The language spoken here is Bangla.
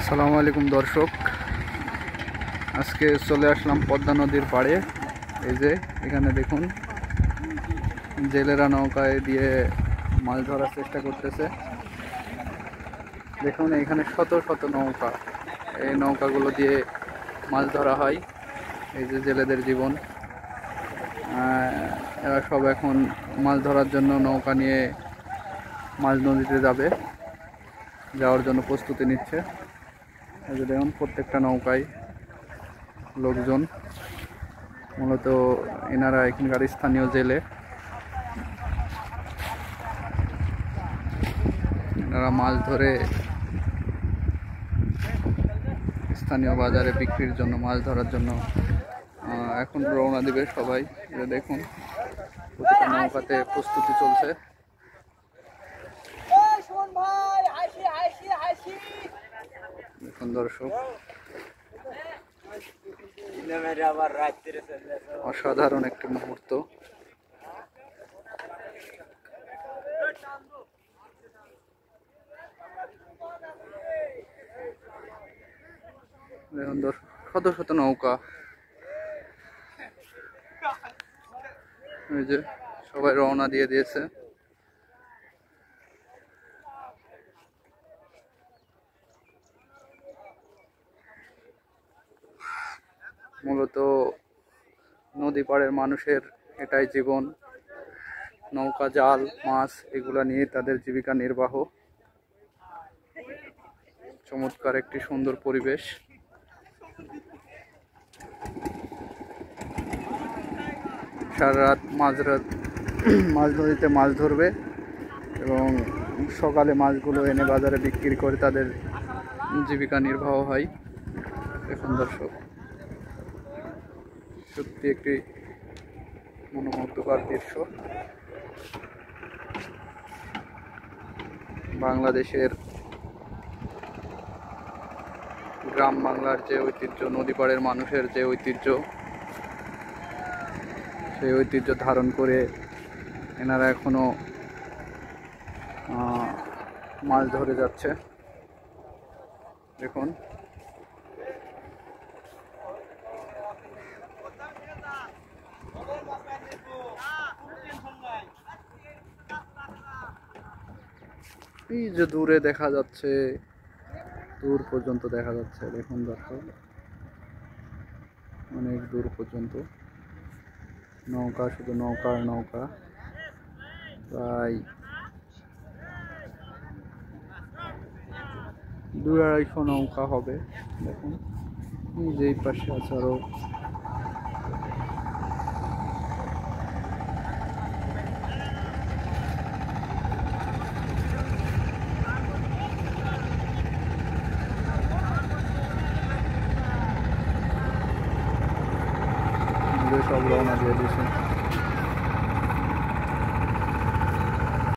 আসসালামু আলাইকুম দর্শক, আজকে চলে আসলাম পদ্মা নদীর পাড়ে। এই যে এখানে দেখুন, জেলেরা নৌকায় দিয়ে মাছ ধরার চেষ্টা করতেছে। দেখুন এখানে শত শত নৌকা, এই নৌকাগুলো দিয়ে মাছ ধরা হয়। এই যে জেলেদের জীবন, এরা সব এখন মাছ ধরার জন্য নৌকা নিয়ে মাঝ নদীতে যাওয়ার জন্য প্রস্তুতি নিচ্ছে। এই যে দেখুন, প্রত্যেকটা নৌকায় লোকজন, মূলত এনারা এখানকার স্থানীয় জেলে। এনারা মাছ ধরে স্থানীয় বাজারে বিক্রির জন্য, মাছ ধরার জন্য এখন রওনা দিবে সবাই। দেখুন প্রতিটা নৌকাতে প্রস্তুতি চলছে। দেখুন দর্শক, অসাধারণ একটি মুহূর্ত। দেখুন দর্শক, শত শত নৌকা, এই যে সবাই রওনা দিয়ে দিয়েছে। মূলত নদী পাড়ের মানুষের এটাই জীবন, নৌকা, জাল, মাছ এগুলা নিয়ে তাদের জীবিকা নির্বাহ। চমৎকার একটি সুন্দর পরিবেশ। সারা রাত মাঝ নদীতে মাছ ধরবে এবং সকালে মাছগুলো এনে বাজারে বিক্রি করে তাদের জীবিকা নির্বাহ হয়। দেখুন দর্শক, সত্যি একটি মনোমুগ্ধকর দৃশ্য। বাংলাদেশের গ্রাম বাংলার যে ঐতিহ্য, নদী পাড়ের মানুষের যে ঐতিহ্য, সেই ঐতিহ্য ধারণ করে এনারা এখনো মাছ ধরে যাচ্ছে। দেখুন এই যে দূরে দেখা যাচ্ছে, দূর পর্যন্ত দেখা যাচ্ছে। দেখুন দর্শক, অনেক দূর পর্যন্ত নৌকা, শুধু নৌকা আর নৌকা। প্রায় 200-250 নৌকা হবে। দেখুন যেই পাশে আছে আরো। সব রওনা দিয়ে দিয়েছে।